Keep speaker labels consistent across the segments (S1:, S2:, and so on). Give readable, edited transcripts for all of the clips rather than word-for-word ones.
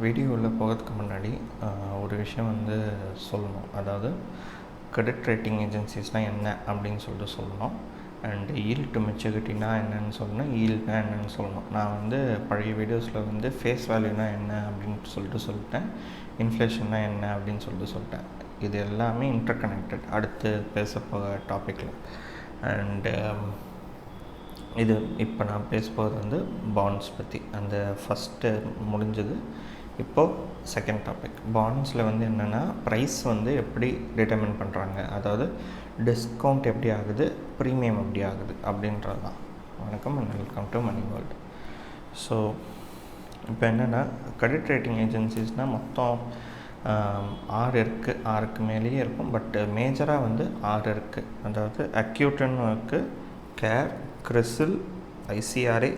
S1: வீடியோவில் போகிறதுக்கு முன்னாடி ஒரு விஷயம் சொல்லணும். அதாவது கிரெடிட் ரேட்டிங் ஏஜென்சிஸ்னால் என்ன அப்படின்னு சொல்லணும். அண்ட் ஈல்ட் டு மெச்சூரிட்டினா என்னென்னு சொல்லணும், ஈல்ட்னா என்னென்னு சொல்லணும். நான் பழைய வீடியோஸில் ஃபேஸ் வேல்யூனா என்ன அப்படின்னு சொல்லிட்டேன், இன்ஃப்ளேஷன்னா என்ன அப்படின்னு சொல்லிட்டேன். இது எல்லாமே இன்டர் கனெக்டட் அடுத்து பேச போகிற டாப்பிக்கில். அண்டு இது இப்போ நான் பேச போகிறது பாண்ட்ஸ் பற்றி. அந்த ஃபஸ்ட்டு முடிஞ்சது. இப்போது செகண்ட் டாபிக். பாண்ட்ஸில் என்னென்னா ப்ரைஸ் எப்படி டிட்டர்மின் பண்ணுறாங்க, அதாவது டிஸ்கவுண்ட் எப்படி ஆகுது, ப்ரீமியம் எப்படி ஆகுது அப்படின்றது தான். வணக்கம் and welcome to money world. So இப்போ என்னென்னா கிரெடிட் ரேட்டிங் ஏஜென்சிஸ்னால் மொத்தம் 6 இருக்குது, 6க்கு மேலேயே இருக்கும். பட் மேஜராக 6 இருக்குது. அதாவது அக்யூட்டன்னு இருக்குது, CARE, CRISIL, ICRA,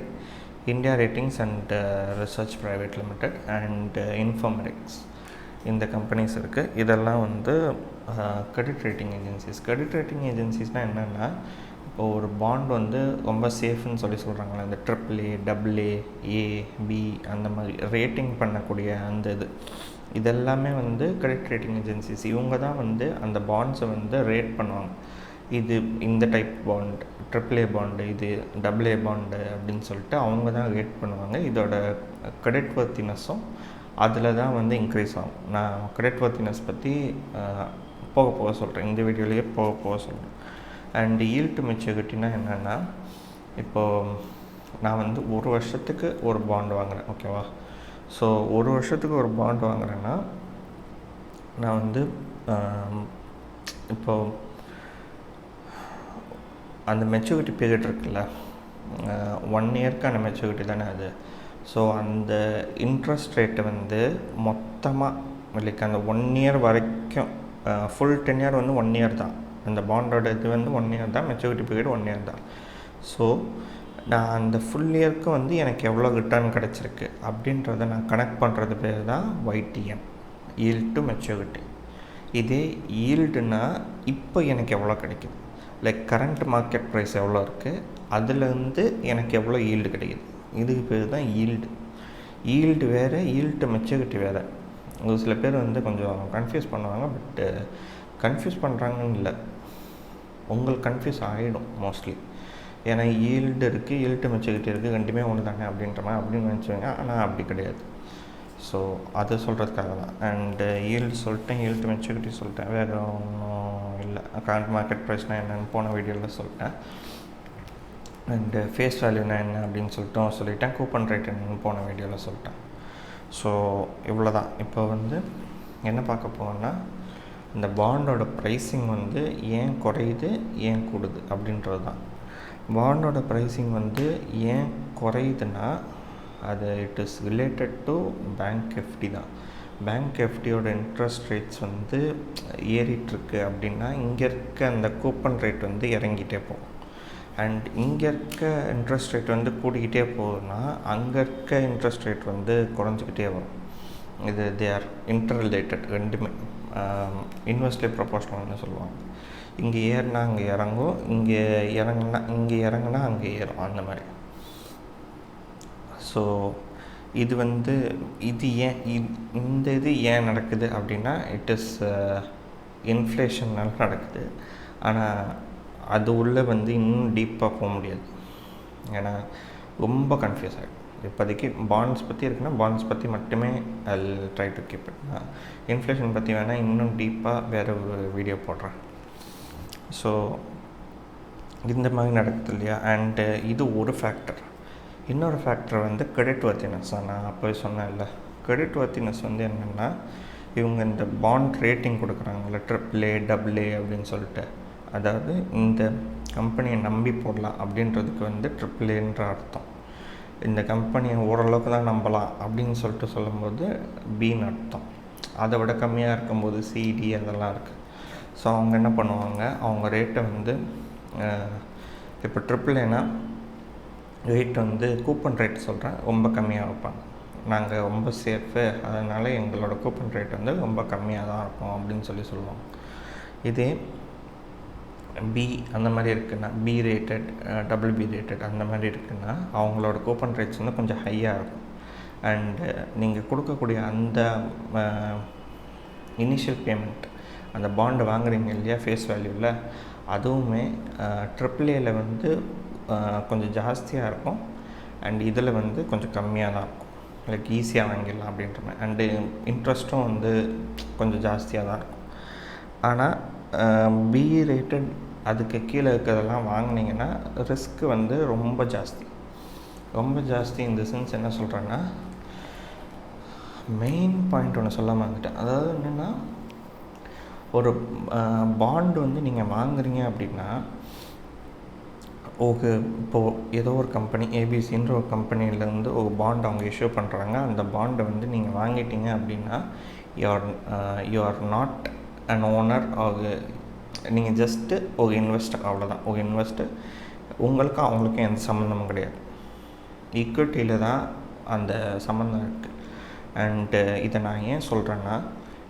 S1: India ratings and research private limited and Infomerics. இந்த கம்பெனிஸ் இருக்குது. இதெல்லாம் credit rating agencies. Credit rating ஏஜென்சிஸ்னால் என்னென்னா, இப்போது ஒரு பாண்ட் ரொம்ப சேஃப்னு சொல்கிறாங்களே, இந்த AAA, AA, A, B அந்த மாதிரி ரேட்டிங் பண்ணக்கூடிய அந்த இதெல்லாமே கிரெடிட் ரேட்டிங் ஏஜென்சிஸ். இவங்க தான் அந்த பாண்ட்ஸை ரேட் பண்ணுவாங்க. இது இந்த டைப் பாண்ட், AAA பாண்டு, இது AA பாண்டு அப்படின்னு சொல்லிட்டு அவங்க தான் ரேட் பண்ணுவாங்க. இதோட கிரெடிட் வர்த்தினஸும் அதில் தான் இன்க்ரீஸ் ஆகும். நான் கிரெடிட் வர்த்தினஸ் பற்றி போக சொல்கிறேன், இந்த வீடியோலேயே போக சொல்கிறேன். அண்ட் ஈல்ட் டு மெச்சூரிட்டினா என்னென்னா, இப்போது நான் ஒரு வருஷத்துக்கு ஒரு பாண்ட் வாங்குகிறேன், ஓகேவா? ஸோ ஒரு வருஷத்துக்கு ஒரு பாண்ட் வாங்குகிறேன்னா நான் இப்போது அந்த மெச்சூரிட்டி பீரியட் இருக்குல்ல, 1 இயர்க்கான மெச்சூரிட்டி தானே அது. ஸோ அந்த இன்ட்ரெஸ்ட் ரேட்டு மொத்தமாக லைக் அந்த 1 இயர் வரைக்கும் ஃபுல் டென்யூர் 1 இயர் தான். அந்த பாண்டோட இது 1 இயர் தான், மெச்சூரிட்டி பீரியட் 1 இயர் தான். ஸோ நான் அந்த ஃபுல் இயருக்கு எனக்கு எவ்வளோ ரிட்டர்ன் கிடச்சிருக்கு அப்படின்றத நான் கனெக்ட் பண்ணுறது பேர் தான் YTM, ஈல்ட் டு மெச்சூரிட்டி. இதே ஈல்டுனா இப்போ எனக்கு எவ்வளோ கிடைக்குது, லைக் கரண்ட் மார்க்கெட் ப்ரைஸ் எவ்வளோ இருக்குது, அதுலேருந்து எனக்கு எவ்வளோ ஈல்டு கிடைக்குது, இதுக்கு பேர் தான் ஈல்டு. ஈல்டு வேறு, ஈல்டு மெச்சூரிட்டி வேறு. ஒரு சில பேர் கொஞ்சம் கன்ஃபியூஸ் பண்ணுவாங்க. பட்டு கன்ஃபியூஸ் பண்ணுறாங்கன்னு இல்லை, உங்களுக்கு கன்ஃபியூஸ் ஆகிடும் மோஸ்ட்லி. ஏன்னா ஈல்டு இருக்குது, ஈல்டு மெச்சூரிட்டி இருக்குது, ரெண்டுமே ஒன்று தானே அப்படின்ற மாதிரி அப்படின்னு நினச்சிவாங்க. ஆனால் அப்படி கிடையாது. ஸோ அதை சொல்கிறதுக்காக தான். அண்டு ஈல்டு சொல்லிட்டேன், ஈல்டு மெச்சூரிட்டி சொல்லிட்டேன், வேறு ஒன்றும் இல்லை. கரண்ட் மார்க்கெட் ப்ரைஸ்னால் என்னென்னு போன வீடியோவில் சொல்லிட்டேன். அண்டு ஃபேஸ் வேல்யூனா என்ன அப்படின்னு சொல்லிட்டேன். கூப்பன் ரேட் என்னென்னு போன வீடியோவில் சொல்லிட்டேன். ஸோ இவ்வளோ தான். இப்போ என்ன பார்க்க போகணுன்னா, இந்த பாண்டோட ப்ரைஸிங் ஏன் குறையுது, ஏன் கூடுது அப்படின்றது தான். பாண்டோட ப்ரைஸிங் ஏன் குறையுதுன்னா, அது it is related to bank FD தான். பேங்க் எஃப்டியோட இன்ட்ரெஸ்ட் ரேட்ஸ் ஏறிட்டுருக்கு அப்படின்னா, இங்கே இருக்க அந்த கூப்பன் ரேட் இறங்கிட்டே போகும். அண்ட் இங்கே இருக்க இன்ட்ரெஸ்ட் ரேட் கூடிக்கிட்டே போகுதுன்னா, அங்கே இருக்க இன்ட்ரெஸ்ட் ரேட் குறைஞ்சிக்கிட்டே வரும். இது தே ஆர் இன்டர் ரிலேட்டட், ரெண்டுமே இன்வெர்ஸ்லி ப்ரொபோர்ஷனல்னு சொல்லுவாங்க. இங்கே ஏறினா அங்கே இறங்கும், இங்கே இறங்குனா அங்கே ஏறும், அந்த மாதிரி. ஸோ இது இது ஏன் இந்த இது ஏன் நடக்குது அப்படின்னா, இட் இஸ் இன்ஃப்ளேஷனால் நடக்குது. ஆனால் அது உள்ளே இன்னும் டீப்பாக போக முடியாது. ஏன்னா ரொம்ப கன்ஃபியூஸ் ஆகிடும். இப்போதைக்கு பாண்ட்ஸ் பற்றி இருக்குன்னா பாண்ட்ஸ் பற்றி மட்டுமே I try to keep it. Inflation பற்றி வேணால் இன்னும் டீப்பாக வேறு ஒரு வீடியோ போடுறேன். ஸோ இந்த மாதிரி நடக்குது இல்லையா. அண்டு இது ஒரு ஃபேக்டர். இன்னொரு ஃபேக்டர் கிரெடிட் வர்த்தினஸ். நான் அப்போவே சொன்னேன்ல, கிரெடிட் வர்த்தினஸ் என்னென்னா, இவங்க இந்த பாண்ட் ரேட்டிங் கொடுக்குறாங்கல்ல, AAA, AA அப்படின்னு சொல்லிட்டு, அதாவது இந்த கம்பெனியை நம்பி போடலாம் அப்படின்றதுக்கு AAAன்ற அர்த்தம். இந்த கம்பெனியை ஓரளவுக்கு தான் நம்பலாம் அப்படின்னு சொல்லும்போது Bன்னு அர்த்தம். அதை விட கம்மியாக இருக்கும்போது CD அதெல்லாம் இருக்குது. ஸோ அவங்க என்ன பண்ணுவாங்க, அவங்க ரேட்டை இப்போ AAAனா ரேட் கூப்பன் ரேட் சொல்கிறேன், ரொம்ப கம்மியாக வைப்பாங்க. நாங்கள் ரொம்ப சேஃபு, அதனால் எங்களோட கூப்பன் ரேட் ரொம்ப கம்மியாக தான் இருக்கும் அப்படின்னு சொல்லுவாங்க. இதே B அந்த மாதிரி இருக்குன்னா, B ரேட்டட், BB ரேட்டட் அந்த மாதிரி இருக்குன்னா, அவங்களோட கூப்பன் ரேட்ஸ் கொஞ்சம் ஹையாக இருக்கும். அண்டு நீங்கள் கொடுக்கக்கூடிய அந்த இனிஷியல் பேமெண்ட், அந்த பாண்டு வாங்குறீங்க இல்லையா ஃபேஸ் வேல்யூவில், அதுவுமே AAAல வந்து கொஞ்சம் ஜாஸ்தியாக இருக்கும், அண்ட் இதில் வந்து கொஞ்சம் கம்மியாக தான் இருக்கும். லைக் ஈஸியாக வாங்கிடலாம் அப்படின்ற மாதிரி. அண்டு இன்ட்ரெஸ்ட்டும் வந்து கொஞ்சம் ஜாஸ்தியாக தான் இருக்கும். ஆனால் பி ரேட்டட் அதுக்கு கீழே இருக்கிறதெல்லாம் வாங்கினீங்கன்னா ரிஸ்க்கு வந்து ரொம்ப ஜாஸ்தி. இந்த சென்ஸ் என்ன சொல்கிறேன்னா, மெயின் பாயிண்ட் ஒன்று சொல்லாமல் வந்துட்டேன். அதாவது என்னென்னா, ஒரு பாண்டு வந்து நீங்கள் வாங்குறீங்க அப்படின்னா, இப்போது ஏதோ ஒரு கம்பெனி ஏபிசின்ற ஒரு கம்பெனிலேருந்து ஒரு பாண்ட் அவங்க இஷ்யூ பண்ணுறாங்க. அந்த பாண்டை வந்து நீங்கள் வாங்கிட்டீங்க அப்படின்னா you are not an owner. நீங்கள் ஜஸ்ட்டு ஒரு இன்வெஸ்டர், அவ்வளோதான். ஒரு இன்வெஸ்டர். உங்களுக்கும் அவங்களுக்கும் எந்த சம்மந்தமும் கிடையாது. ஈக்விட்டியில் தான் அந்த சம்மந்தம் இருக்குது. அண்டு இதை நான் ஏன் சொல்கிறேன்னா,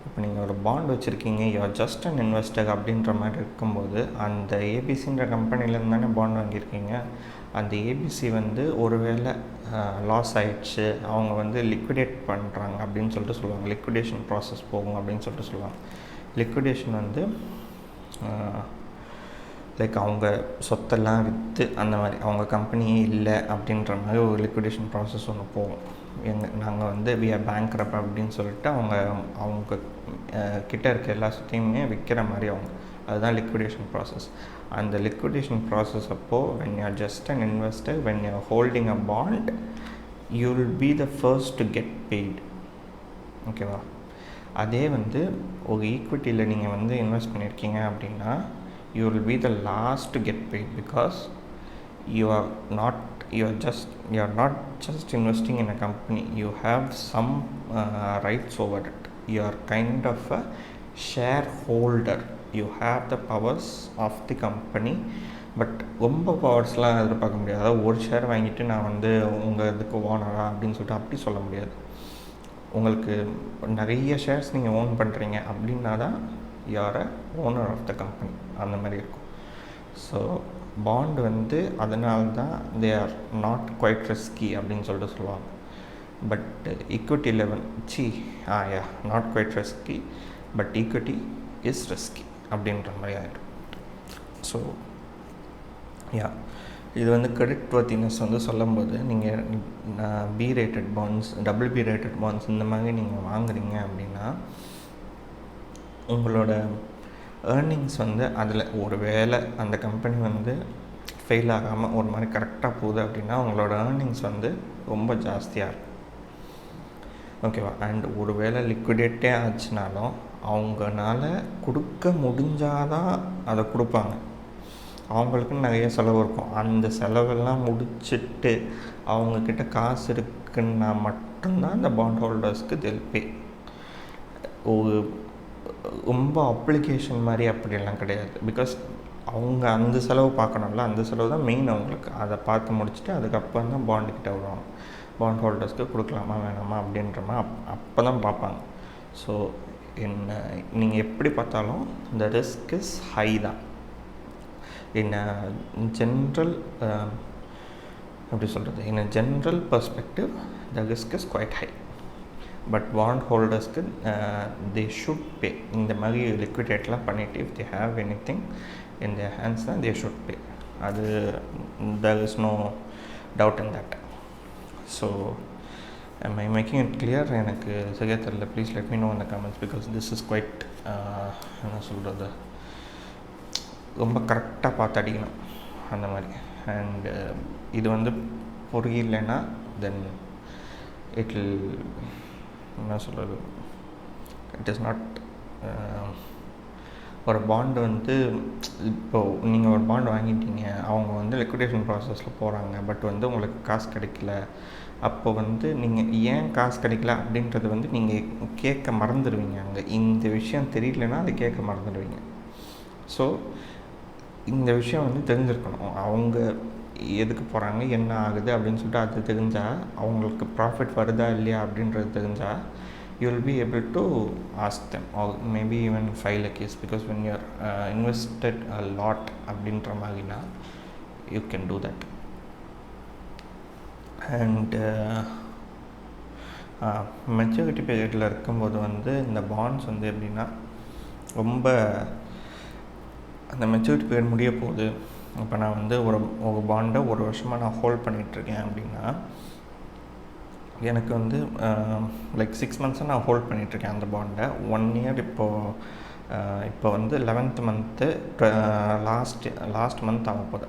S1: இப்போ நீங்கள் ஒரு பாண்ட் வச்சுருக்கீங்க, யூஆர் ஜஸ்ட் அன் இன்வெஸ்டர் அப்படின்ற மாதிரி இருக்கும்போது, அந்த ஏபிசின்ற கம்பெனிலேருந்து தானே பாண்ட் வாங்கியிருக்கீங்க. அந்த ஏபிசி வந்து ஒரு வேளை லாஸ் ஆகிடுச்சு, அவங்க வந்து லிக்விடேட் பண்ணுறாங்க அப்படின்னு சொல்லிட்டு சொல்லுவாங்க. லிக்விடேஷன் ப்ராசஸ் போகும் அப்படின்னு சொல்லிட்டு சொல்லுவாங்க. லிக்விடேஷன் வந்து லைக் அவங்க சொத்தெல்லாம் விற்று அந்த மாதிரி அவங்க கம்பெனியே இல்லை அப்படின்ற மாதிரி ஒரு லிக்விடேஷன் ப்ராசஸ் ஒன்று போகும். நாங்கள் வந்து வி ஆர் பேங்க்ரப்ட் அப்படின்னு சொல்லிட்டு அவங்க கிட்ட இருக்க எல்லா சொத்தையுமே விற்கிற மாதிரி அதுதான் லிக்விடேஷன் ப்ராசஸ். அந்த லிக்விடேஷன் ப்ராசஸ் அப்போது when you are just an investor, when you are holding a bond, you will be the first to get paid. ஓகேவா? அதே வந்து ஒரு ஈக்விட்டியில் நீங்கள் வந்து இன்வெஸ்ட் பண்ணியிருக்கீங்க அப்படின்னா, you will be the last to get paid, because you are not just investing in a company. You have some rights over it. You are kind of a shareholder. You have the powers of the company. But ரொம்ப பவர்ஸ்லாம் எதிர்பார்க்க முடியாது. அதாவது ஒரு share வாங்கிட்டு நான் வந்து உங்கள் இதுக்கு ஓனரா அப்படின்னு சொல்லிட்டு அப்படி சொல்ல முடியாது. உங்களுக்கு நிறைய ஷேர்ஸ் நீங்கள் ஓன் பண்ணுறீங்க அப்படின்னா தான் you are a owner of the company, அந்த மாதிரி இருக்கும். ஸோ பாண்டு வந்து அதனால தான் they are not quite risky அப்படின்னு சொல்லிட்டு சொல்லுவாங்க. But equity level not quite risky, but equity is risky அப்படின்ற மாதிரி ஆகிடும். ஸோ இது வந்து கிரெடிட் வர்த்தினஸ் வந்து சொல்லும்போது, நீங்கள் B rated bonds, B rated bonds இந்த மாதிரி நீங்கள் வாங்குறீங்க அப்படின்னா, உங்களோட ஏர்னிங்ஸ் வந்து அதில் ஒரு வேளை அந்த கம்பெனி வந்து ஃபெயில் ஆகாமல் ஒரு மாதிரி கரெக்டாக போகுது அப்படின்னா, உங்களோட ஏர்னிங்ஸ் வந்து ரொம்ப ஜாஸ்தியாக இருக்கும். ஓகேவா? அண்ட் ஒரு வேளை லிக்விடேட்டே ஆச்சுனாலும் அவங்களால கொடுக்க முடிஞ்சாதான் அதை கொடுப்பாங்க. அவங்களுக்குன்னு நிறைய செலவு இருக்கும். அந்த செலவெல்லாம் முடிச்சுட்டு அவங்கக்கிட்ட காசு இருக்குன்னா மட்டும்தான் அந்த பாண்ட் ஹோல்டர்ஸ்க்கு they'll pay. ஒரு ரொம்ப அப்ளிகேஷன் மாதிரி அப்படியெல்லாம் கிடையாது. பிகாஸ் அவங்க அந்த செலவு பார்க்கணும்ல, அந்த செலவு தான் மெயின் அவங்களுக்கு. அதை பார்த்து முடிச்சுட்டு அதுக்கப்புறம் தான் பாண்டுக்கிட்ட வருவாங்க. பாண்ட் ஹோல்டர்ஸ்க்கு கொடுக்கலாமா வேணாமா அப்படின்றமா அப்போ தான் பார்ப்பாங்க. ஸோ நீங்கள் எப்படி பார்த்தாலும் இந்த ரிஸ்க் இஸ் ஹை தான். இன் ஜென்ரல் எப்படி சொல்கிறது, in general perspective the risk is quite high. But bond ஹோல்டர்ஸ்க்கு தே ஷுட் பே. இந்த மாதிரி லிக்விடேட்லாம் பண்ணிவிட்டு if they have anything in their hands தான் தே ஷுட் பே. அது there is no doubt in that. So am I making it clear? எனக்கு சரியாக தெரியல. Please let me know in the comments, because this is quite என்ன சொல்கிறது, ரொம்ப கரெக்டாக பார்த்து அடிக்கணும் அந்த மாதிரி. அண்டு இது வந்து புரியலைன்னா தென் இட் வில் என்ன சொல்கிறது, இட் இஸ் நாட். ஒரு பாண்டு வந்து இப்போது நீங்கள் ஒரு பாண்டு வாங்கிட்டீங்க, அவங்க வந்து லிக்விடேஷன் ப்ராசஸில் போகிறாங்க, பட் வந்து உங்களுக்கு காசு கிடைக்கல. அப்போ வந்து நீங்கள் ஏன் காசு கிடைக்கல அப்படின்றது வந்து நீங்கள் கேட்க மறந்துடுவீங்க. அங்கே இந்த விஷயம் தெரியலன்னா அது கேட்க மறந்துடுவீங்க. ஸோ இந்த விஷயம் வந்து தெரிஞ்சிருக்கணும். அவங்க எதுக்கு போகிறாங்க, என்ன ஆகுது அப்படின்னு சொல்லிட்டு அது தெரிஞ்சால், அவங்களுக்கு ப்ராஃபிட் வருதா இல்லையா அப்படின்றது தெரிஞ்சால், you will be able to ask them, or maybe even file a case, because when you are invested a lot அப்படின்ற மாதிரினா you can do that. And maturity பீரியடில் இருக்கும்போது வந்து இந்த பாண்ட்ஸ் வந்து எப்படின்னா ரொம்ப அந்த மெச்சூரிட்டி பீரியட் முடிய போகுது. இப்போ நான் வந்து ஒரு பாண்டை ஒரு வருஷமாக நான் ஹோல்ட் பண்ணிகிட்ருக்கேன் அப்படின்னா எனக்கு வந்து லைக் 6 months நான் ஹோல்ட் பண்ணிகிட்ருக்கேன் அந்த பாண்டை. 1 year இப்போ வந்து 11th month லாஸ்ட் மந்த் ஆக போகுது.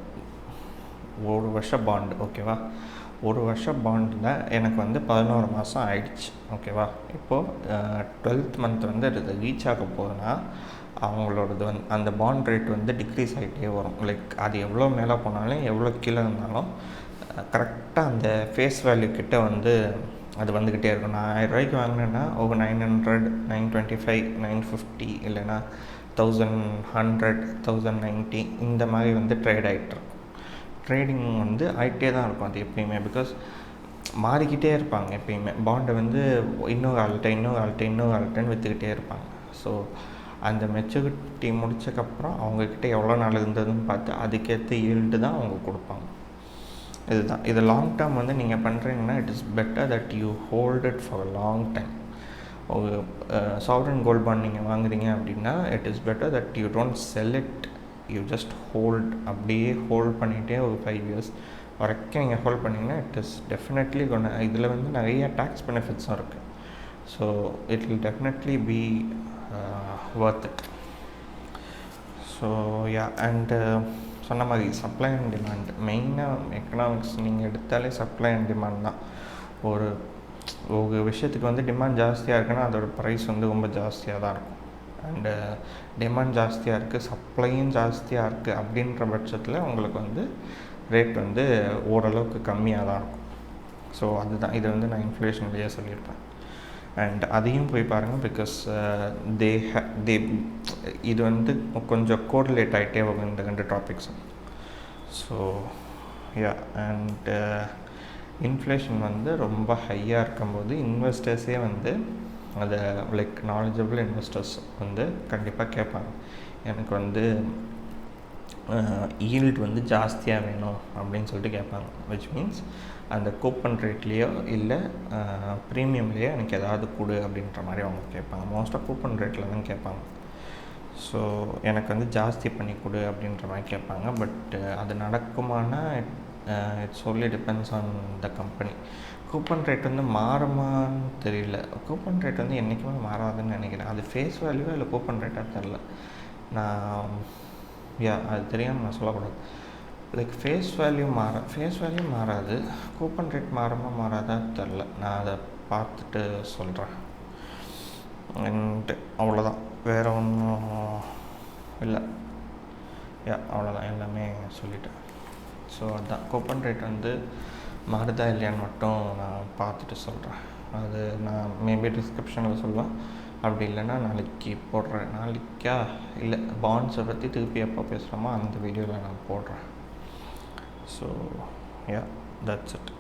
S1: ஒரு வருஷ பாண்டு, ஓகேவா? ஒரு வருஷ பாண்டில் எனக்கு வந்து 11 மாதம் ஆயிடுச்சு, ஓகேவா? இப்போது 12th month வந்து அது ரீச் ஆக போகுதுன்னா அவங்களோடது வந்து அந்த பாண்ட் ரேட் வந்து டிக்ரீஸ் ஆகிட்டே வரும். லைக் அது எவ்வளோ மேலே போனாலும் எவ்வளோ கீழே இருந்தாலும் கரெக்டாக அந்த ஃபேஸ் வேல்யூ கிட்ட வந்து அது வந்துக்கிட்டே இருக்கும். நான் 1000 ரூபாய்க்கு வாங்கினேன்னா ஒரு 900, 925, 950 இல்லைன்னா 1100, 1090 இந்த மாதிரி வந்து ட்ரேட் ஆகிட்டுருக்கும். ட்ரேடிங் வந்து ஆகிட்டே தான் இருக்கும் அது எப்பயுமே. பிகாஸ் மாறிக்கிட்டே இருப்பாங்க எப்பயுமே. பாண்டை வந்து இன்னொரு ஆள்கிட்டன்னு விற்றுக்கிட்டே இருப்பாங்க. ஸோ அந்த மெச்சூரிட்டி முடிச்சக்கப்புறம் அவங்கக்கிட்ட எவ்வளோ நாள் இருந்ததுன்னு பார்த்து அதுக்கேற்ற ஈல்டு தான் அவங்க கொடுப்பாங்க. இதுதான் இது லாங் டேர்ம் வந்து நீங்கள் பண்ணுறீங்கன்னா it is better that you hold it for long time. ஒரு சாவரன் கோல்ட் பாண்ட் நீங்கள் வாங்குறீங்க அப்படின்னா it is better that you don't sell it, you just hold. அப்படியே ஹோல்ட் பண்ணிகிட்டே ஒரு 5 years வரைக்கும் நீங்கள் ஹோல்ட் பண்ணிங்கன்னா இட் இஸ் டெஃபினெட்லி இதில் வந்து நிறைய டேக்ஸ் பெனிஃபிட்ஸும் இருக்குது. So it will definitely be worth it. So yeah and சொன்ன மாதிரி சப்ளை அண்ட் டிமாண்ட், மெயினாக எக்கனாமிக்ஸ் நீங்கள் எடுத்தாலே சப்ளை அண்ட் டிமாண்ட் தான். ஒரு விஷயத்துக்கு வந்து டிமாண்ட் ஜாஸ்தியாக இருக்குன்னா அதோட ப்ரைஸ் வந்து ரொம்ப ஜாஸ்தியாக தான் இருக்கும். அண்டு டிமாண்ட் ஜாஸ்தியாக இருக்குது, சப்ளையும் ஜாஸ்தியாக இருக்குது அப்படின்ற பட்சத்தில் உங்களுக்கு வந்து ரேட் வந்து ஓரளவுக்கு கம்மியாக தான் இருக்கும். ஸோ அதுதான் இது வந்து நான் இன்ஃப்ளேஷன்லேயே சொல்லியிருப்பேன். அண்ட் அதையும் போய் பாருங்கள். பிகாஸ் இது வந்து கொஞ்சம் கோரிலேட் ஆகிட்டே வரும் இந்த 2 டாபிக்ஸும். ஸோ யா அண்ட் இன்ஃப்ளேஷன் வந்து ரொம்ப ஹையாக இருக்கும்போது இன்வெஸ்டர்ஸே வந்து அதை லைக் நாலேஜபிள் இன்வெஸ்டர்ஸ் வந்து கண்டிப்பாக கேட்பாங்க, எனக்கு வந்து ஈல்டு வந்து ஜாஸ்தியாக வேணும் அப்படின்னு சொல்லிட்டு கேட்பாங்க. விச் மீன்ஸ் அந்த கூப்பன் ரேட்லேயோ இல்லை ப்ரீமியம்லேயோ எனக்கு ஏதாவது கொடு அப்படின்ற மாதிரி அவங்க கேட்பாங்க. மோஸ்ட்டாக கூப்பன் ரேட்டில் தான் கேட்பாங்க. ஸோ எனக்கு வந்து ஜாஸ்தி பண்ணி கொடு அப்படின்ற மாதிரி கேட்பாங்க. பட் அது நடக்குமானா it's only depends on the company. Coupon rate வந்து மாறுமான்னு தெரியல. கூப்பன் ரேட் வந்து என்றைக்குமே மாறாதுன்னு நினைக்கிறேன். அது ஃபேஸ் வேல்யூவோ இல்லை கூப்பன் ரேட்டாக தெரில. நான் அது தெரியாமல் நான் சொல்லக்கூடாது. லைக் ஃபேஸ் வேல்யூ மாறாது, கூப்பன் ரேட் மாறாதா தெரில. நான் அதை பார்த்துட்டு சொல்கிறேன். அண்ட் அவ்வளோதான், வேறு ஒன்றும் இல்லை. அவ்வளோதான், எல்லாமே சொல்லிட்டேன். ஸோ அதுதான், கூப்பன் ரேட் வந்து மாறுதா இல்லையான்னு மட்டும் நான் பார்த்துட்டு சொல்கிறேன். அது நான் மேபி டிஸ்கிரிப்ஷனில் சொல்லுவேன். அப்படி இல்லைன்னா நாளைக்கு போடுறேன். நாளைக்கா இல்லை, பாண்ட்ஸை பற்றி திருப்பி எப்போ பேசுகிறோமோ அந்த வீடியோவில் நான் போடுறேன். So that's it.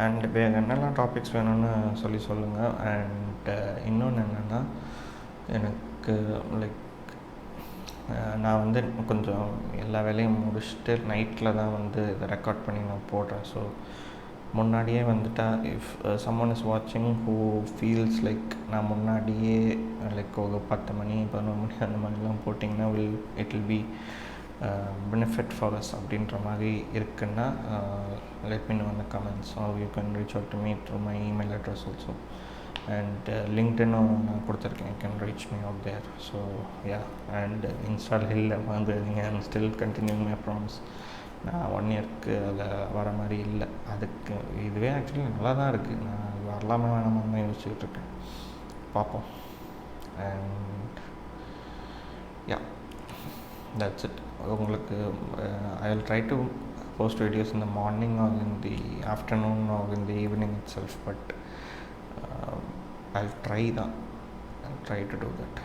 S1: அண்ட் வேறு என்னெல்லாம் டாபிக்ஸ் வேணும்னு சொல்லுங்கள். அண்ட் இன்னொன்று என்னென்னா, எனக்கு லைக் நான் வந்து கொஞ்சம் எல்லா வேலையும் முடிச்சுட்டு நைட்டில் தான் வந்து இதை ரெக்கார்ட் பண்ணி நான் போடுறேன். ஸோ முன்னாடியே வந்துட்டா இஃப் சம்மன் இஸ் வாட்சிங் ஹூ ஃபீல்ஸ் லைக் நான் முன்னாடியே லைக் ஒரு 10 மணி 11 மணி அந்த மாதிரிலாம் போட்டிங்கன்னா it will be benefit for us அப்படின்ற மாதிரி இருக்குன்னா let me know in the comments, or you can reach out to me through my email address also. And LinkedIn நான் கொடுத்துருக்கேன், you can reach me out there. So and Install வந்து நீங்கள் I'm still continuing my promise. நான் 1 yearக்கு அதில் வர மாதிரி இல்லை. அதுக்கு இதுவே ஆக்சுவலி நல்லா தான் இருக்குது. நான் வரலாமா வேணாமான்னு தான் யோசிச்சுக்கிட்டு இருக்கேன். பார்ப்போம். And that's it. உங்களுக்கு I will try to post videos in the morning or in the afternoon or in the evening itself, but I'll try to do that.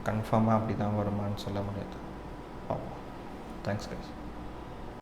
S1: கன்ஃபார்மாக அப்படி தான் வருமானு சொல்ல முடியாது. பார்ப்போம். Thanks guys.